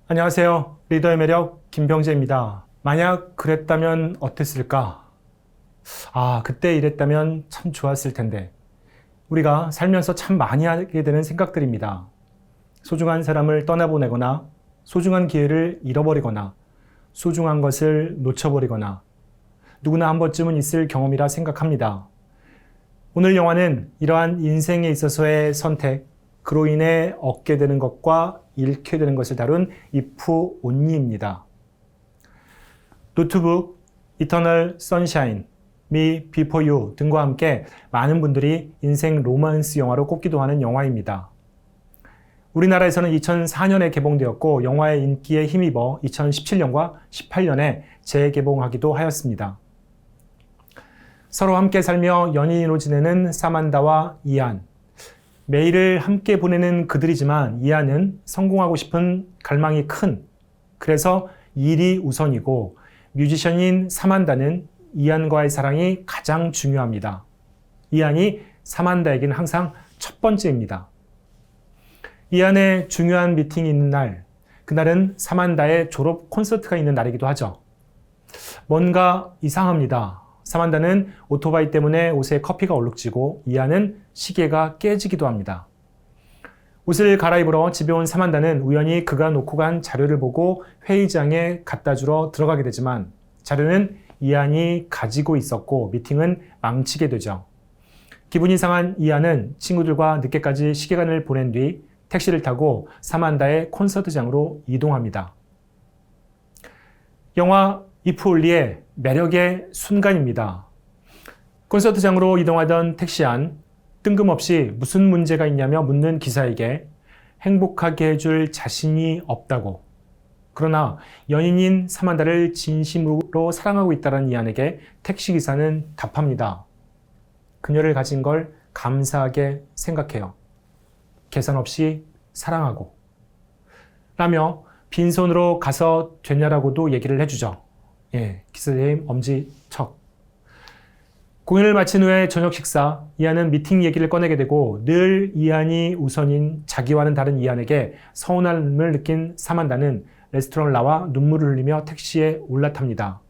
안녕하세요. 리더의 매력 김병재입니다. 만약 그랬다면 어땠을까? 그때 이랬다면 참 좋았을 텐데. 우리가 살면서 참 많이 하게 되는 생각들입니다. 소중한 사람을 떠나보내거나, 소중한 기회를 잃어버리거나, 소중한 것을 놓쳐버리거나, 누구나 한 번쯤은 있을 경험이라 생각합니다. 오늘 영화는 이러한 인생에 있어서의 선택, 그로 인해 얻게 되는 것과 잃게 되는 것을 다룬 if only입니다. 노트북, 이터널 선샤인, Me Before You 등과 함께 많은 분들이 인생 로man스 영화로 꼽기도 하는 영화입니다. 우리나라에서는 2004년에 개봉되었고 영화의 인기에 힘입어 2017년과 18년에 재개봉하기도 하였습니다. 서로 함께 살며 연인으로 지내는 사만다와 이안. 매일을 함께 보내는 그들이지만 이안은 성공하고 싶은 갈망이 큰, 그래서 일이 우선이고 뮤지션인 사만다는 이안과의 사랑이 가장 중요합니다. 이안이 사만다에게는 항상 첫 번째입니다. 이안의 중요한 미팅이 있는 날, 그날은 사만다의 졸업 콘서트가 있는 날이기도 하죠. 뭔가 이상합니다. 사만다는 오토바이 때문에 옷에 커피가 얼룩지고 이안은 시계가 깨지기도 합니다. 옷을 갈아입으러 집에 온 사만다는 우연히 그가 놓고 간 자료를 보고 회의장에 갖다 주러 들어가게 되지만 자료는 이안이 가지고 있었고 미팅은 망치게 되죠. 기분이 상한 이안은 친구들과 늦게까지 시계간을 보낸 뒤 택시를 타고 사만다의 콘서트장으로 이동합니다. 영화 if only의 매력의 순간입니다. 콘서트장으로 이동하던 택시 안, 뜬금없이 무슨 문제가 있냐며 묻는 기사에게 행복하게 해줄 자신이 없다고. 그러나 연인인 사만다를 진심으로 사랑하고 있다는 이안에게 택시기사는 답합니다. 그녀를 가진 걸 감사하게 생각해요. 계산 없이 사랑하고. 라며 빈손으로 가서 됐냐라고도 얘기를 해주죠. 기사님 엄지척. 공연을 마친 후에 저녁 식사, 이안은 미팅 얘기를 꺼내게 되고 늘 이안이 우선인 자기와는 다른 이안에게 서운함을 느낀 사만다는 레스토랑을 나와 눈물을 흘리며 택시에 올라탑니다.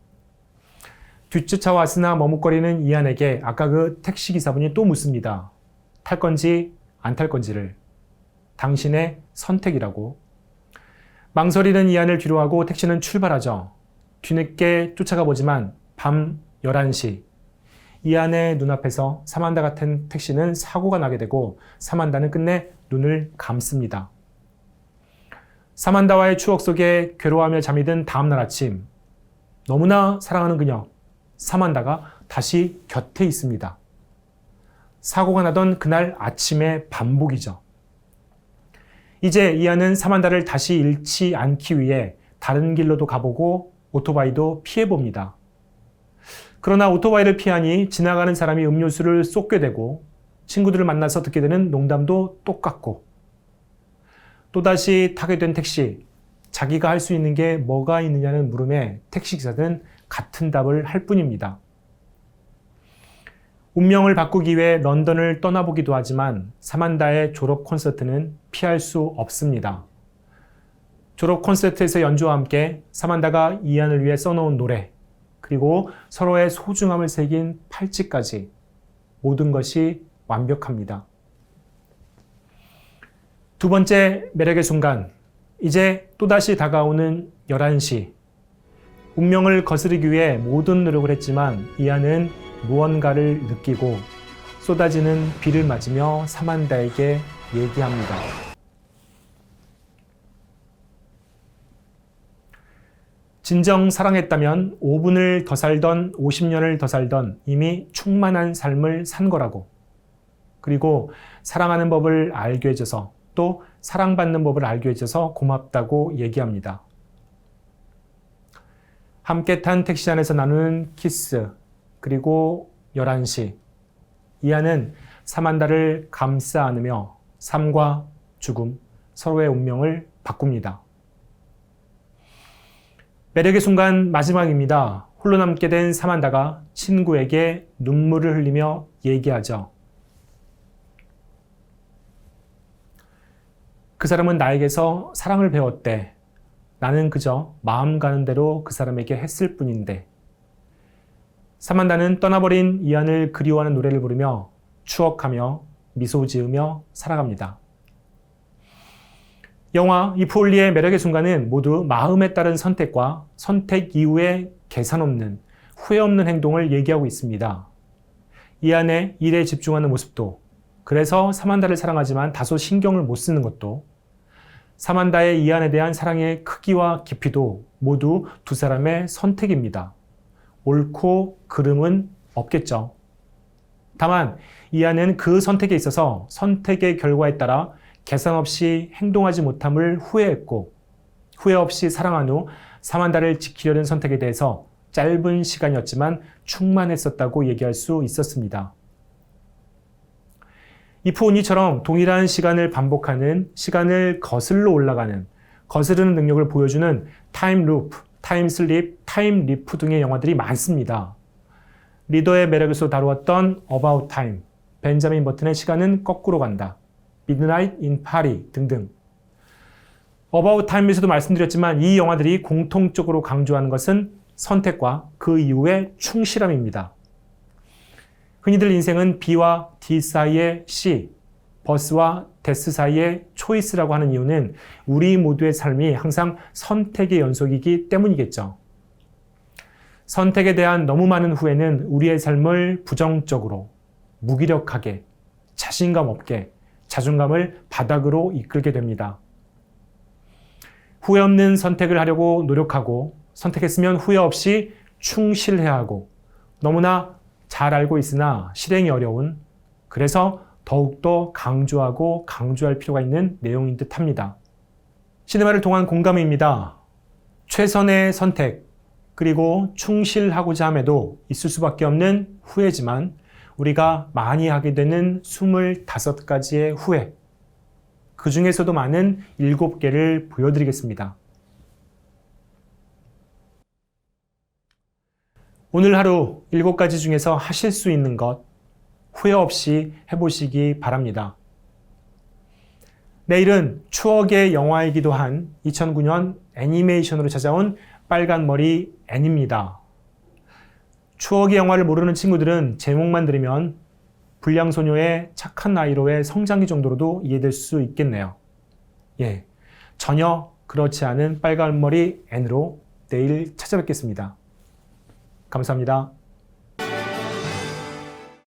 뒤쫓아왔으나 머뭇거리는 이안에게 아까 그 택시기사분이 또 묻습니다. 탈 건지 안 탈 건지를. 당신의 선택이라고. 망설이는 이안을 뒤로하고 택시는 출발하죠. 뒤늦게 쫓아가 보지만 밤 11시 이안의 눈앞에서 사만다 같은 택시는 사고가 나게 되고 사만다는 끝내 눈을 감습니다. 사만다와의 추억 속에 괴로워하며 잠이 든 다음날 아침 너무나 사랑하는 그녀 사만다가 다시 곁에 있습니다. 사고가 나던 그날 아침의 반복이죠. 이제 이안은 사만다를 다시 잃지 않기 위해 다른 길로도 가보고 오토바이도 피해봅니다. 그러나 오토바이를 피하니 지나가는 사람이 음료수를 쏟게 되고 친구들을 만나서 듣게 되는 농담도 똑같고 또다시 타게 된 택시, 자기가 할 수 있는 게 뭐가 있느냐는 물음에 택시기사는 같은 답을 할 뿐입니다. 운명을 바꾸기 위해 런던을 떠나보기도 하지만 사만다의 졸업 콘서트는 피할 수 없습니다. 졸업 콘서트에서 연주와 함께 사만다가 이안을 위해 써놓은 노래, 그리고 서로의 소중함을 새긴 팔찌까지 모든 것이 완벽합니다. 두 번째 매력의 순간, 이제 또다시 다가오는 11시. 운명을 거스르기 위해 모든 노력을 했지만 이안은 무언가를 느끼고 쏟아지는 비를 맞으며 사만다에게 얘기합니다. 진정 사랑했다면 5분을 더 살던 50년을 더 살던 이미 충만한 삶을 산 거라고. 그리고 사랑하는 법을 알게 해줘서 또 사랑받는 법을 알게 해줘서 고맙다고 얘기합니다. 함께 탄 택시 안에서 나누는 키스, 그리고 11시. 이안은 사만다를 감싸 안으며 삶과 죽음, 서로의 운명을 바꿉니다. 매력의 순간 마지막입니다. 홀로 남게 된 사만다가 친구에게 눈물을 흘리며 얘기하죠. 그 사람은 나에게서 사랑을 배웠대. 나는 그저 마음 가는 대로 그 사람에게 했을 뿐인데. 사만다는 떠나버린 이안을 그리워하는 노래를 부르며 추억하며 미소 지으며 살아갑니다. 영화 이프올리의 매력의 순간은 모두 마음에 따른 선택과 선택 이후의 계산 없는, 후회 없는 행동을 얘기하고 있습니다. 이안의 일에 집중하는 모습도, 그래서 사만다를 사랑하지만 다소 신경을 못 쓰는 것도, 사만다의 이안에 대한 사랑의 크기와 깊이도 모두 두 사람의 선택입니다. 옳고 그름은 없겠죠. 다만 이안은 그 선택에 있어서 선택의 결과에 따라 계산 없이 행동하지 못함을 후회했고, 후회 없이 사랑한 후 사만다를 지키려는 선택에 대해서 짧은 시간이었지만 충만했었다고 얘기할 수 있었습니다. 이프온이처럼 동일한 시간을 반복하는, 시간을 거슬러 올라가는, 거스르는 능력을 보여주는 타임 루프, 타임 슬립, 타임 리프 등의 영화들이 많습니다. 리더의 매력에서 다루었던 About Time, 벤자민 버튼의 시간은 거꾸로 간다, Midnight in Paris 등등. About Time에서도 말씀드렸지만 이 영화들이 공통적으로 강조하는 것은 선택과 그 이후의 충실함입니다. 흔히들 인생은 B와 D 사이의 C, 버스와 데스 사이의 초이스라고 하는 이유는 우리 모두의 삶이 항상 선택의 연속이기 때문이겠죠. 선택에 대한 너무 많은 후회는 우리의 삶을 부정적으로, 무기력하게, 자신감 없게, 자존감을 바닥으로 이끌게 됩니다. 후회 없는 선택을 하려고 노력하고, 선택했으면 후회 없이 충실해야 하고, 너무나 잘 알고 있으나 실행이 어려운, 그래서 더욱더 강조하고 강조할 필요가 있는 내용인 듯 합니다. 시네마를 통한 공감입니다. 최선의 선택, 그리고 충실하고자 함에도 있을 수밖에 없는 후회지만 우리가 많이 하게 되는 25가지의 후회, 그 중에서도 많은 7개를 보여드리겠습니다. 오늘 하루 7가지 중에서 하실 수 있는 것 후회 없이 해보시기 바랍니다. 내일은 추억의 영화이기도 한 2009년 애니메이션으로 찾아온 빨간머리 앤입니다. 추억의 영화를 모르는 친구들은 제목만 들으면 불량소녀의 착한 아이로의 성장기 정도로도 이해될 수 있겠네요. 예, 전혀 그렇지 않은 빨간머리 앤으로 내일 찾아뵙겠습니다. 감사합니다.